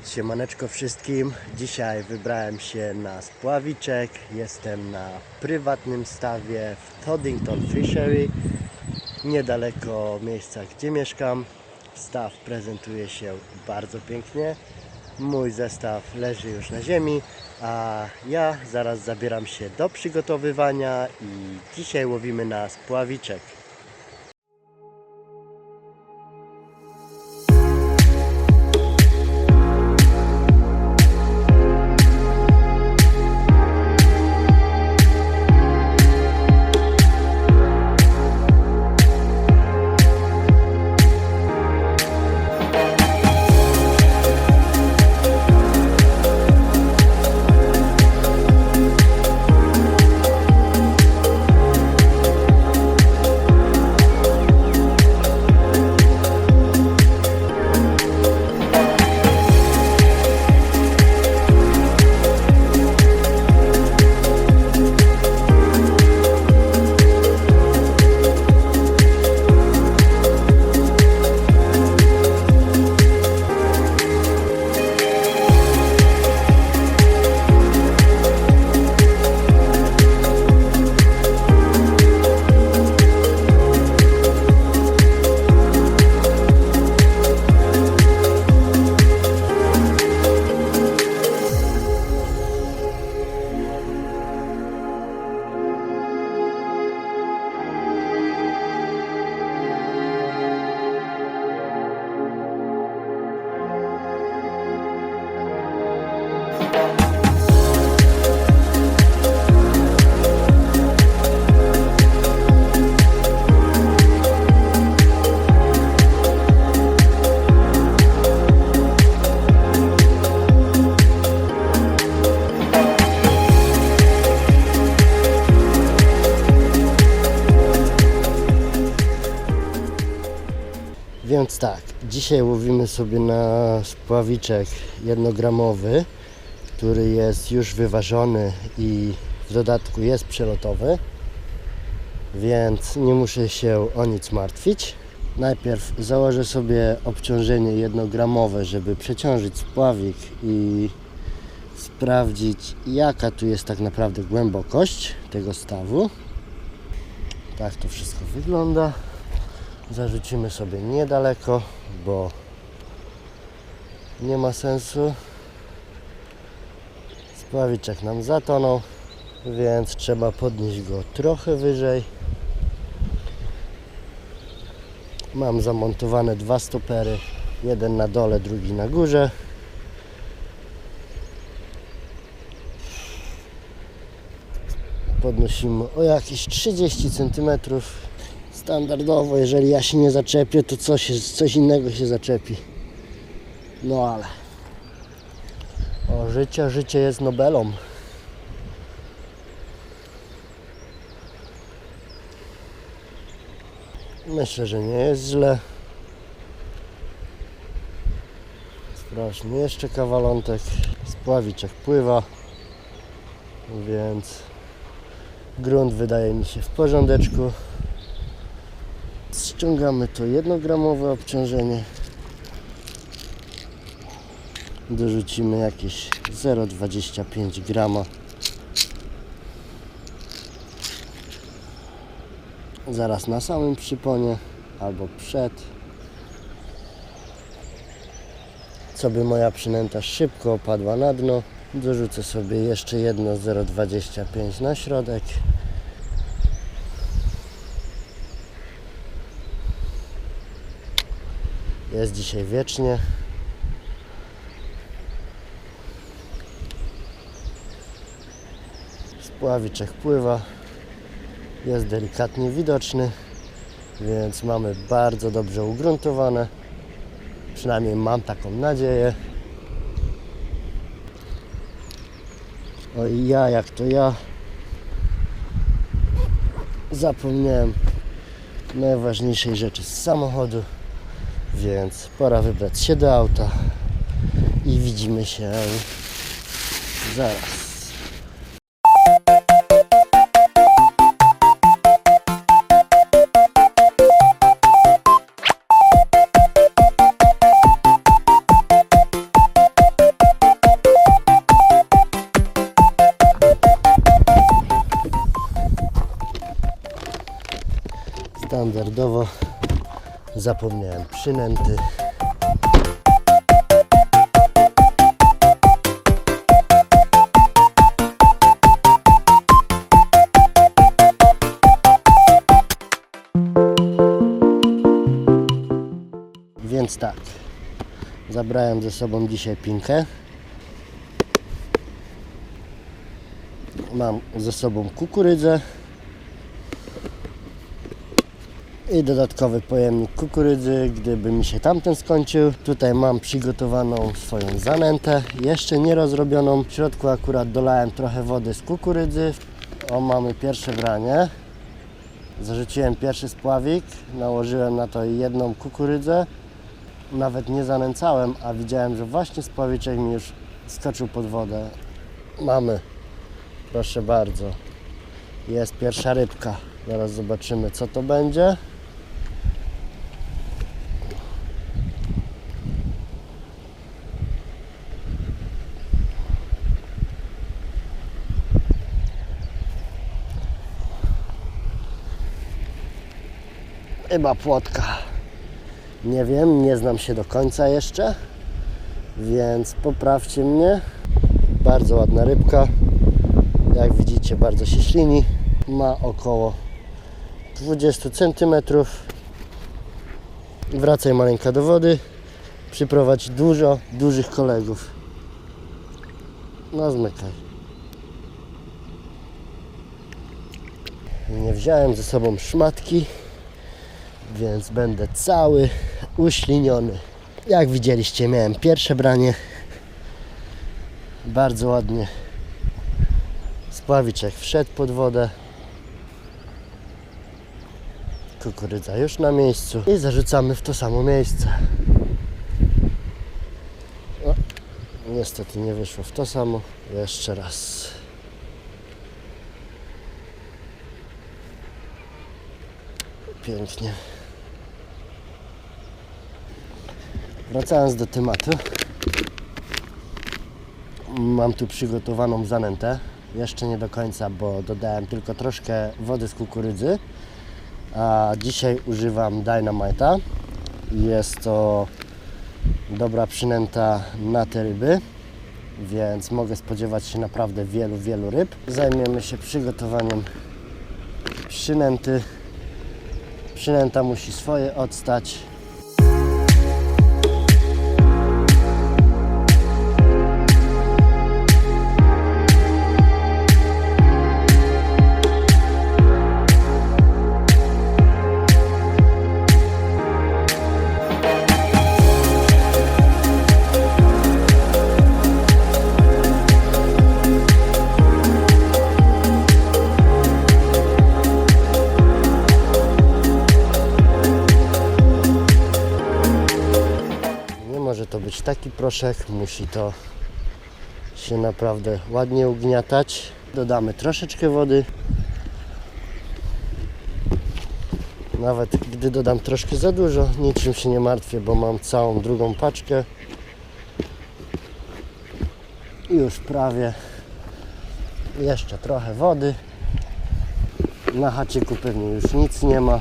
Siemaneczko wszystkim. Dzisiaj wybrałem się na spławiczek. Jestem na prywatnym stawie w Toddington Fishery, niedaleko miejsca, gdzie mieszkam. Staw prezentuje się bardzo pięknie. Mój zestaw leży już na ziemi, a ja zaraz zabieram się do przygotowywania i dzisiaj łowimy na spławiczek. Więc tak, dzisiaj łowimy sobie na spławiczek 1-gramowy, który jest już wyważony i w dodatku jest przelotowy, więc nie muszę się o nic martwić. Najpierw założę sobie obciążenie 1-gramowe, żeby przeciążyć spławik i sprawdzić, jaka tu jest tak naprawdę głębokość tego stawu. Tak to wszystko wygląda. Zarzucimy sobie niedaleko, bo nie ma sensu. Spławiczek nam zatonął, więc trzeba podnieść go trochę wyżej. Mam zamontowane 2 stopery, jeden na dole, drugi na górze. Podnosimy o jakieś 30 cm. Standardowo, jeżeli ja się nie zaczepię, to coś innego się zaczepi. No ale życie jest Nobelą. Myślę, że nie jest źle. Sprawdźmy jeszcze kawalątek. Spławiczek pływa, więc grunt wydaje mi się w porządeczku. Ściągamy to 1-gramowe obciążenie. Dorzucimy jakieś 0,25 grama. Zaraz na samym przyponie albo przed, co by moja przynęta szybko opadła na dno. Dorzucę sobie jeszcze jedno 0,25 na środek. Jest dzisiaj wiecznie. Spławiczek pływa. Jest delikatnie widoczny, więc mamy bardzo dobrze ugruntowane. Przynajmniej mam taką nadzieję. Oj, jak to ja zapomniałem najważniejszej rzeczy z samochodu. Więc pora wybrać się do auta i widzimy się zaraz. Standardowo zapomniałem przynęty. Więc tak, zabrałem ze sobą dzisiaj pinkę. Mam ze sobą kukurydzę i dodatkowy pojemnik kukurydzy, gdyby mi się tamten skończył. Tutaj mam przygotowaną swoją zanętę, jeszcze nie rozrobioną. W środku akurat dolałem trochę wody z kukurydzy. O, mamy pierwsze branie. Zarzuciłem pierwszy spławik, nałożyłem na to jedną kukurydzę. Nawet nie zanęcałem, a widziałem, że właśnie spławiczek mi już skoczył pod wodę. Mamy, proszę bardzo, jest pierwsza rybka. Zaraz zobaczymy, co to będzie. Chyba płotka. Nie wiem, nie znam się do końca jeszcze, więc poprawcie mnie. Bardzo ładna rybka. Jak widzicie, bardzo się ślini. Ma około 20 cm. Wracaj maleńka do wody. Przyprowadź dużo dużych kolegów. No zmykaj. Nie wziąłem ze sobą szmatki, więc będę cały uśliniony. Jak widzieliście, miałem pierwsze branie. Bardzo ładnie spławiczek wszedł pod wodę. Kukurydza już na miejscu i zarzucamy w to samo miejsce. O, niestety nie wyszło w to samo. Jeszcze raz. Pięknie. Wracając do tematu, mam tu przygotowaną zanętę. Jeszcze nie do końca, bo dodałem tylko troszkę wody z kukurydzy. A dzisiaj używam Dynamite'a. Jest to dobra przynęta na te ryby, więc mogę spodziewać się naprawdę wielu ryb. Zajmiemy się przygotowaniem przynęty. Przynęta musi swoje odstać. Może to być taki proszek, musi to się naprawdę ładnie ugniatać. Dodamy troszeczkę wody. Nawet gdy dodam troszkę za dużo, niczym się nie martwię, bo mam całą drugą paczkę. I już prawie. Jeszcze trochę wody. Na haczyku pewnie już nic nie ma.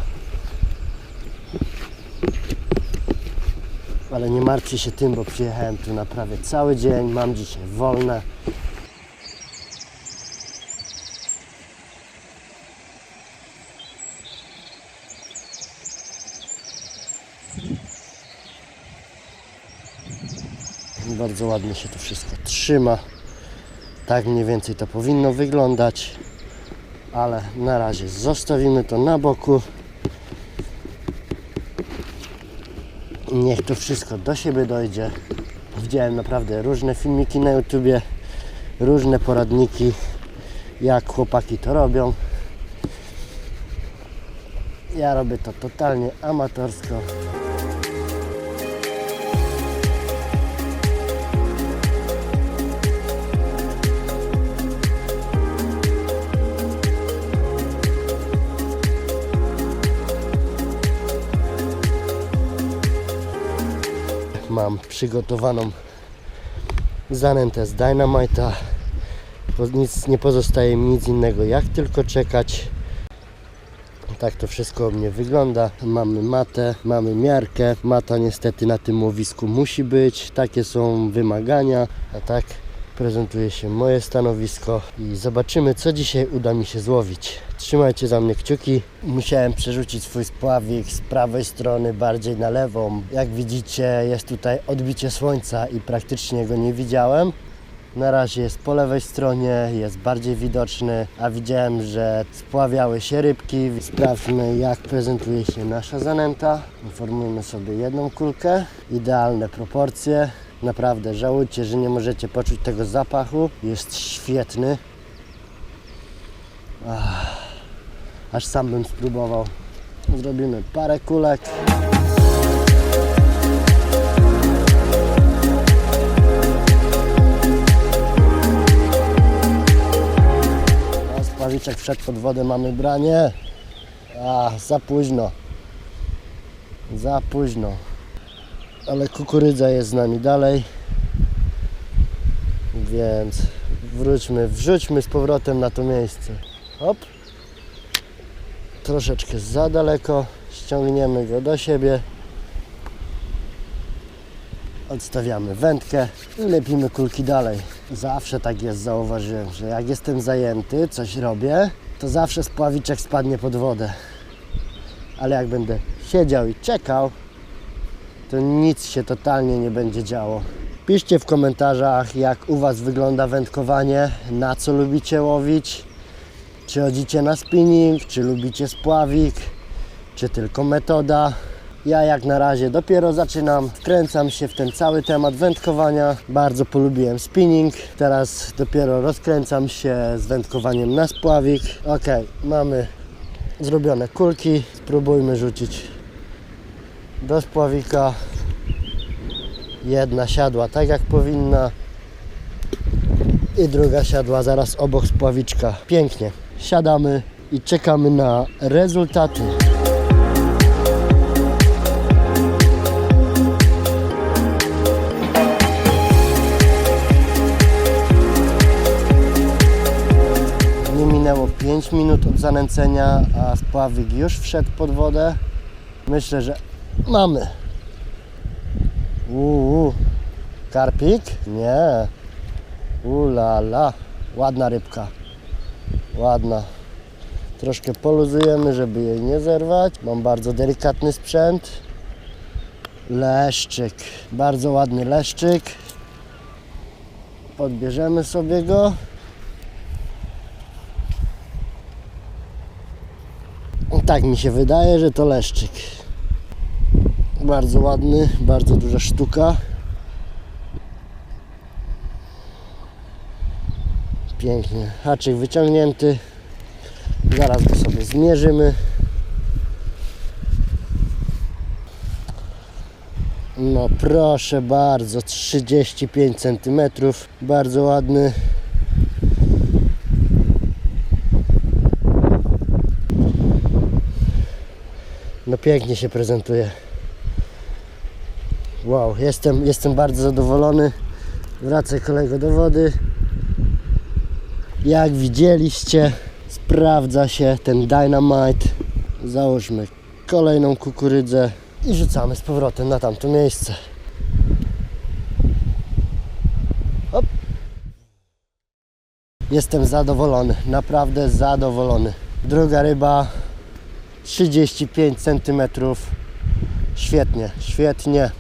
Ale nie martwcie się tym, bo przyjechałem tu na prawie cały dzień, mam dzisiaj wolne. Bardzo ładnie się to wszystko trzyma. Tak mniej więcej to powinno wyglądać, ale na razie zostawimy to na boku. Niech to wszystko do siebie dojdzie. Widziałem naprawdę różne filmiki na YouTubie, różne poradniki, jak chłopaki to robią. Ja robię to totalnie amatorsko. Mam przygotowaną zanętę z Dynamite'a. Nie pozostaje mi nic innego jak tylko czekać. Tak to wszystko u mnie wygląda. Mamy matę, mamy miarkę. Mata niestety na tym łowisku musi być. Takie są wymagania. A tak prezentuje się moje stanowisko i zobaczymy, co dzisiaj uda mi się złowić. Trzymajcie za mnie kciuki. Musiałem przerzucić swój spławik z prawej strony bardziej na lewą. Jak widzicie, jest tutaj odbicie słońca i praktycznie go nie widziałem. Na razie jest po lewej stronie, jest bardziej widoczny, a widziałem, że spławiały się rybki. Sprawdźmy, jak prezentuje się nasza zanęta. Formujemy sobie jedną kulkę, idealne proporcje. Naprawdę żałujcie, że nie możecie poczuć tego zapachu. Jest świetny. Aż sam bym spróbował. Zrobimy parę kulek. Spławiczek wszedł pod wodę, mamy branie. Za późno. Za późno. Ale kukurydza jest z nami dalej. Więc wrzućmy z powrotem na to miejsce. Hop. Troszeczkę za daleko. Ściągniemy go do siebie. Odstawiamy wędkę i lepimy kulki dalej. Zawsze tak jest, zauważyłem, że jak jestem zajęty, coś robię, to zawsze spławiczek spadnie pod wodę. Ale jak będę siedział i czekał, to nic się totalnie nie będzie działo. Piszcie w komentarzach, jak u Was wygląda wędkowanie, na co lubicie łowić, czy chodzicie na spinning, czy lubicie spławik, czy tylko metoda. Ja jak na razie dopiero zaczynam, wkręcam się w ten cały temat wędkowania. Bardzo polubiłem spinning, teraz dopiero rozkręcam się z wędkowaniem na spławik. Ok, mamy zrobione kulki, spróbujmy rzucić do spławika. Jedna siadła tak jak powinna i druga siadła zaraz obok spławiczka. Pięknie, siadamy i czekamy na rezultaty. Minęło 5 minut od zanęcenia, a spławik już wszedł pod wodę. Myślę, że mamy. Karpik? Nie. Ulala. Ładna rybka. Ładna. Troszkę poluzujemy, żeby jej nie zerwać. Mam bardzo delikatny sprzęt. Leszczyk. Bardzo ładny leszczyk. Podbierzemy sobie go. Tak mi się wydaje, że to leszczyk. Bardzo ładny, bardzo duża sztuka. Pięknie. Haczyk wyciągnięty. Zaraz go sobie zmierzymy. No proszę bardzo, 35 cm. Bardzo ładny. No pięknie się prezentuje. Wow, jestem bardzo zadowolony. Wracaj kolego do wody. Jak widzieliście, sprawdza się ten Dynamite. Załóżmy kolejną kukurydzę i rzucamy z powrotem na tamto miejsce. Hop. Jestem zadowolony, naprawdę zadowolony. Druga ryba, 35 cm. Świetnie, świetnie.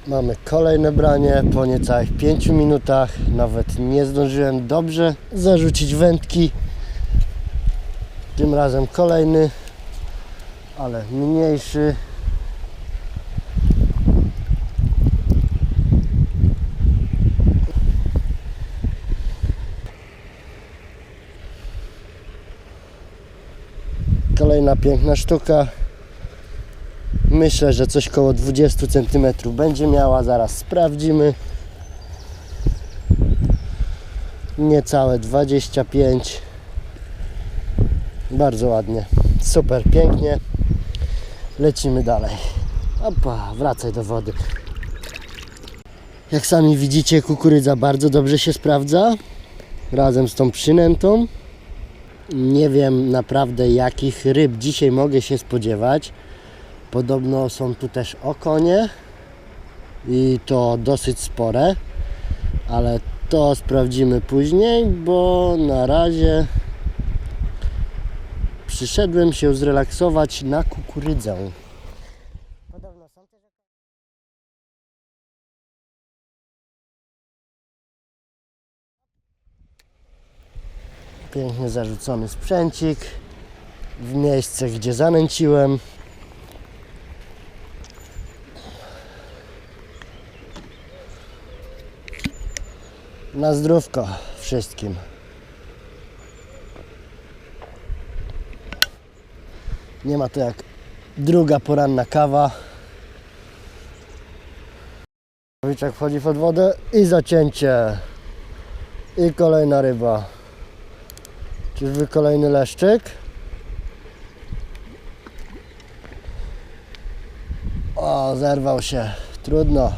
Mamy kolejne branie po niecałych 5 minutach. Nawet nie zdążyłem dobrze zarzucić wędki. Tym razem kolejny, ale mniejszy. Kolejna piękna sztuka. Myślę, że coś koło 20 cm będzie miała. Zaraz sprawdzimy. Niecałe 25. Bardzo ładnie. Super, pięknie. Lecimy dalej. Opa, wracaj do wody. Jak sami widzicie, kukurydza bardzo dobrze się sprawdza. Razem z tą przynętą. Nie wiem naprawdę, jakich ryb dzisiaj mogę się spodziewać. Podobno są tu też okonie i to dosyć spore, ale to sprawdzimy później, bo na razie przyszedłem się zrelaksować na kukurydzę. Pięknie zarzucony sprzęcik w miejsce, gdzie zanęciłem. Na zdrówko wszystkim. Nie ma to jak druga poranna kawa. Pławiczek wchodzi pod wodę i zacięcie. I kolejna ryba. Czyżby kolejny leszczyk? O, zerwał się. Trudno.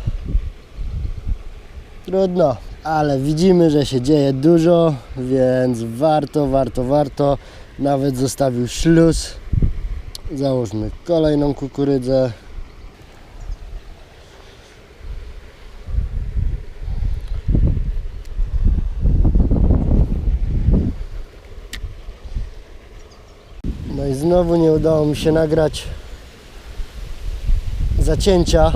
Trudno. Ale widzimy, że się dzieje dużo, więc warto. Nawet zostawił śluz. Załóżmy kolejną kukurydzę. No i znowu nie udało mi się nagrać zacięcia,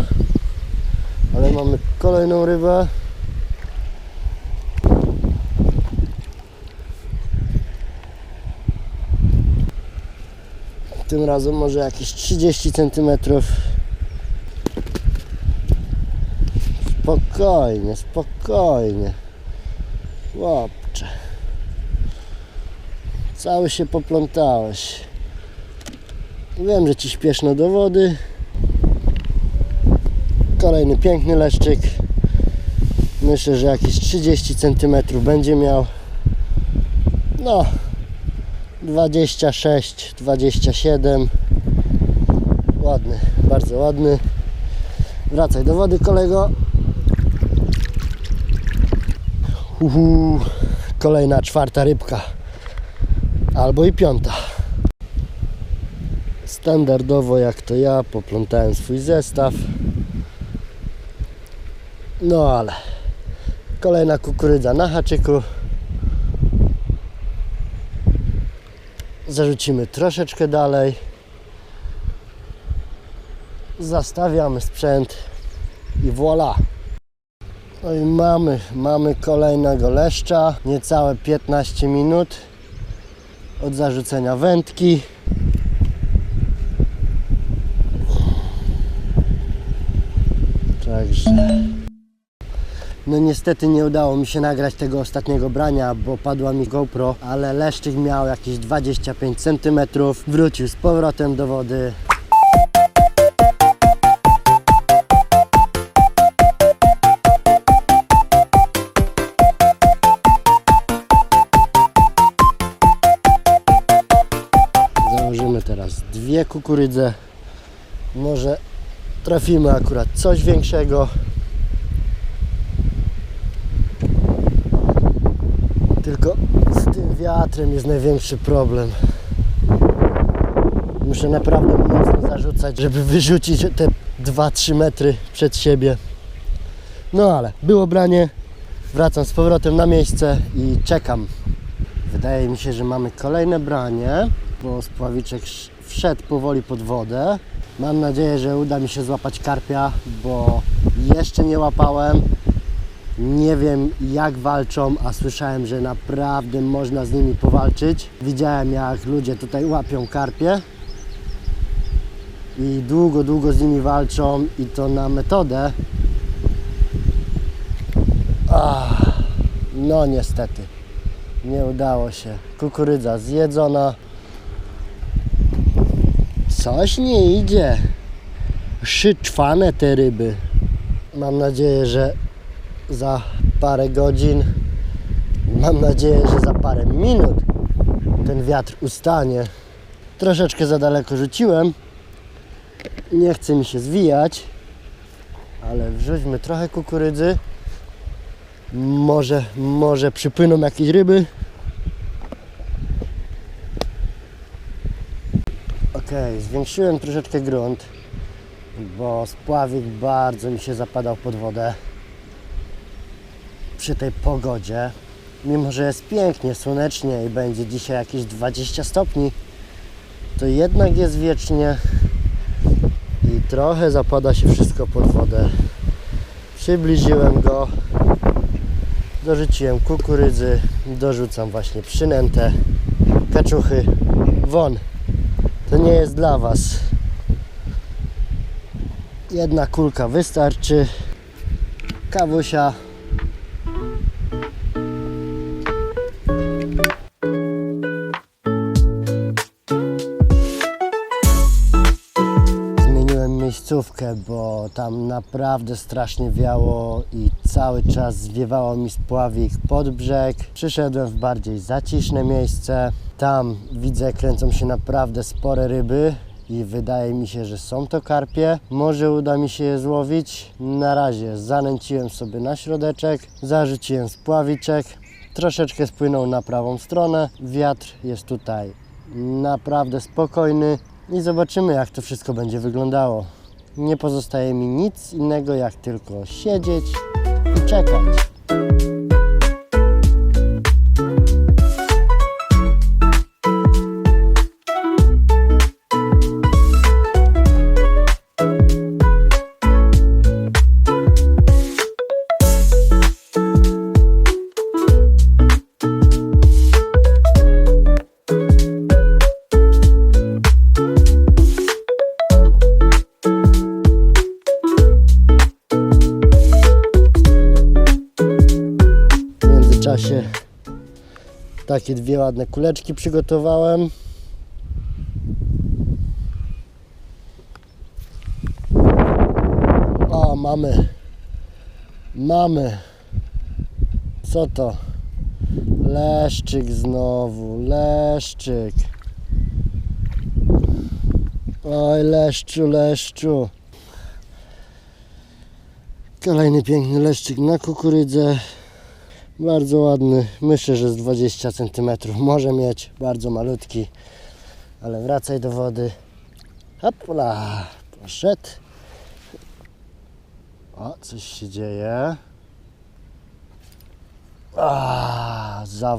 ale mamy kolejną rybę. Tym razem może jakieś 30 cm. Spokojnie. Chłopcze. Cały się poplątałeś. Wiem, że ci śpieszno do wody. Kolejny piękny leszczyk. Myślę, że jakieś 30 cm będzie miał. No, 26, 27. Ładny, bardzo ładny. Wracaj do wody, kolego. Kolejna czwarta rybka. Albo i piąta. Standardowo jak to ja poplątałem swój zestaw. No ale kolejna kukurydza na haczyku. Zarzucimy troszeczkę dalej. Zastawiamy sprzęt i voilà. No i mamy kolejnego leszcza. Niecałe 15 minut od zarzucenia wędki. Także no niestety nie udało mi się nagrać tego ostatniego brania, bo padła mi GoPro, ale leszczyk miał jakieś 25 cm. Wrócił z powrotem do wody. Założymy teraz dwie kukurydze. Może trafimy akurat coś większego. Tylko z tym wiatrem jest największy problem. Muszę naprawdę mocno zarzucać, żeby wyrzucić te 2-3 metry przed siebie. No ale było branie. Wracam z powrotem na miejsce i czekam. Wydaje mi się, że mamy kolejne branie, bo spławiczek wszedł powoli pod wodę. Mam nadzieję, że uda mi się złapać karpia, bo jeszcze nie łapałem. Nie wiem jak walczą, a słyszałem, że naprawdę można z nimi powalczyć. Widziałem jak ludzie tutaj łapią karpie i długo z nimi walczą i to na metodę. No niestety, nie udało się. Kukurydza zjedzona. Coś nie idzie. Szyczwane te ryby. Mam nadzieję, że za parę godzin, mam nadzieję, że za parę minut ten wiatr ustanie. Troszeczkę za daleko rzuciłem. Nie chce mi się zwijać, ale wrzućmy trochę kukurydzy. Może przypłyną jakieś ryby. Ok, zwiększyłem troszeczkę grunt, bo spławik bardzo mi się zapadał pod wodę przy tej pogodzie. Mimo że jest pięknie, słonecznie i będzie dzisiaj jakieś 20 stopni, to jednak jest wiecznie i trochę zapada się wszystko pod wodę. Przybliżyłem go, dorzuciłem kukurydzy, dorzucam właśnie przynętę, kaczuchy. Won, to nie jest dla Was. Jedna kulka wystarczy. Kawusia. Zmieniłem miejscówkę, bo tam naprawdę strasznie wiało i cały czas zwiewało mi spławik pod brzeg. Przyszedłem w bardziej zaciszne miejsce. Tam widzę, kręcą się naprawdę spore ryby i wydaje mi się, że są to karpie. Może uda mi się je złowić. Na razie zanęciłem sobie na środeczek, zarzuciłem spławiczek. Troszeczkę spłynął na prawą stronę. Wiatr jest tutaj naprawdę spokojny i zobaczymy, jak to wszystko będzie wyglądało. Nie pozostaje mi nic innego, jak tylko siedzieć i czekać. W czasie takie dwie ładne kuleczki przygotowałem. O, mamy. Co to? Leszczyk znowu, leszczyk. Oj, leszczu. Kolejny piękny leszczyk na kukurydzę. Bardzo ładny, myślę, że z 20 cm może mieć, bardzo malutki, ale wracaj do wody. Hopla, poszedł. O, coś się dzieje. Za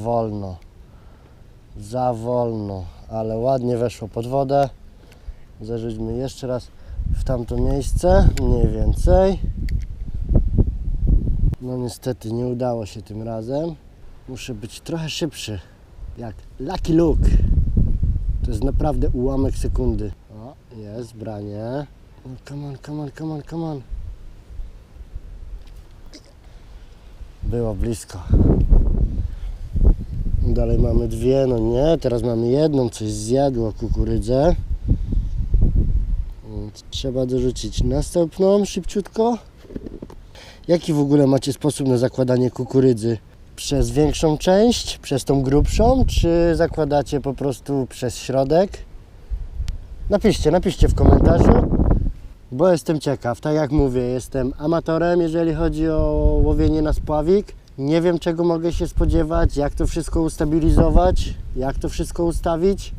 wolno, ale ładnie weszło pod wodę. Zarzućmy jeszcze raz w tamto miejsce, mniej więcej. No niestety nie udało się tym razem. Muszę być trochę szybszy. Jak Lucky Luke. To jest naprawdę ułamek sekundy. O, jest branie. Come on. Było blisko. Dalej mamy dwie, no nie. Teraz mamy jedną, coś zjadło kukurydzę. Więc trzeba dorzucić następną szybciutko. Jaki w ogóle macie sposób na zakładanie kukurydzy? Przez większą część, przez tą grubszą, czy zakładacie po prostu przez środek? Napiszcie w komentarzu, bo jestem ciekaw. Tak jak mówię, jestem amatorem, jeżeli chodzi o łowienie na spławik. Nie wiem, czego mogę się spodziewać, jak to wszystko ustabilizować, jak to wszystko ustawić.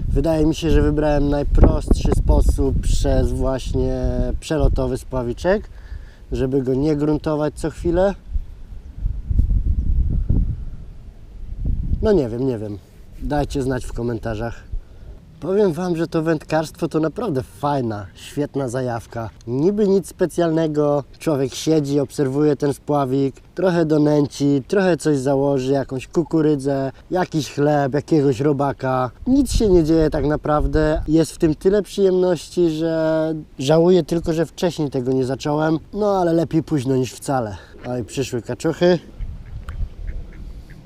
Wydaje mi się, że wybrałem najprostszy sposób przez właśnie przelotowy spławiczek, żeby go nie gruntować co chwilę. No nie wiem. Dajcie znać w komentarzach. Powiem Wam, że to wędkarstwo to naprawdę fajna, świetna zajawka. Niby nic specjalnego. Człowiek siedzi, obserwuje ten spławik, trochę donęci, trochę coś założy, jakąś kukurydzę, jakiś chleb, jakiegoś robaka. Nic się nie dzieje tak naprawdę. Jest w tym tyle przyjemności, że żałuję tylko, że wcześniej tego nie zacząłem. No ale lepiej późno niż wcale. Oj, przyszły kaczuchy.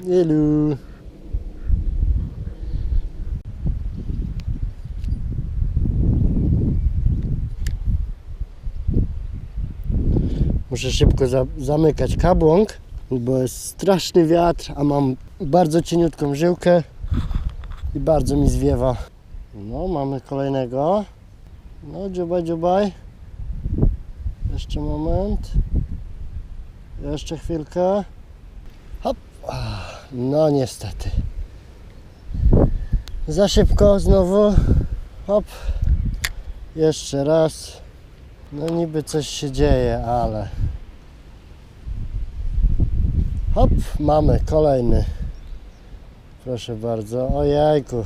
Ilu. Muszę szybko zamykać kabłąk, bo jest straszny wiatr, a mam bardzo cieniutką żyłkę i bardzo mi zwiewa. No, mamy kolejnego. No, dziubaj. Jeszcze moment. Jeszcze chwilkę. Hop. No, niestety. Za szybko znowu. Hop. Jeszcze raz. No niby coś się dzieje, ale... Hop, mamy kolejny. Proszę bardzo. Ojejku.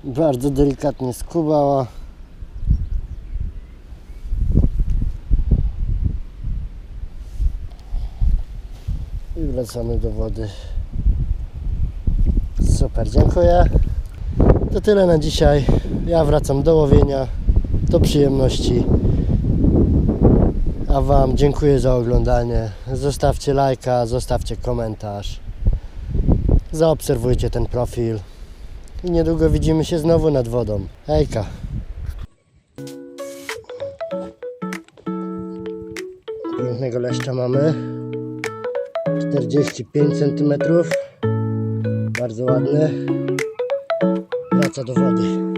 Bardzo delikatnie skubała. I wracamy do wody. Super, dziękuję. To tyle na dzisiaj. Ja wracam do łowienia, do przyjemności. A Wam dziękuję za oglądanie. Zostawcie lajka, zostawcie komentarz. Zaobserwujcie ten profil. I niedługo widzimy się znowu nad wodą. Hejka! Pięknego leszcza mamy. 45 cm. Bardzo ładny. Wraca do wody.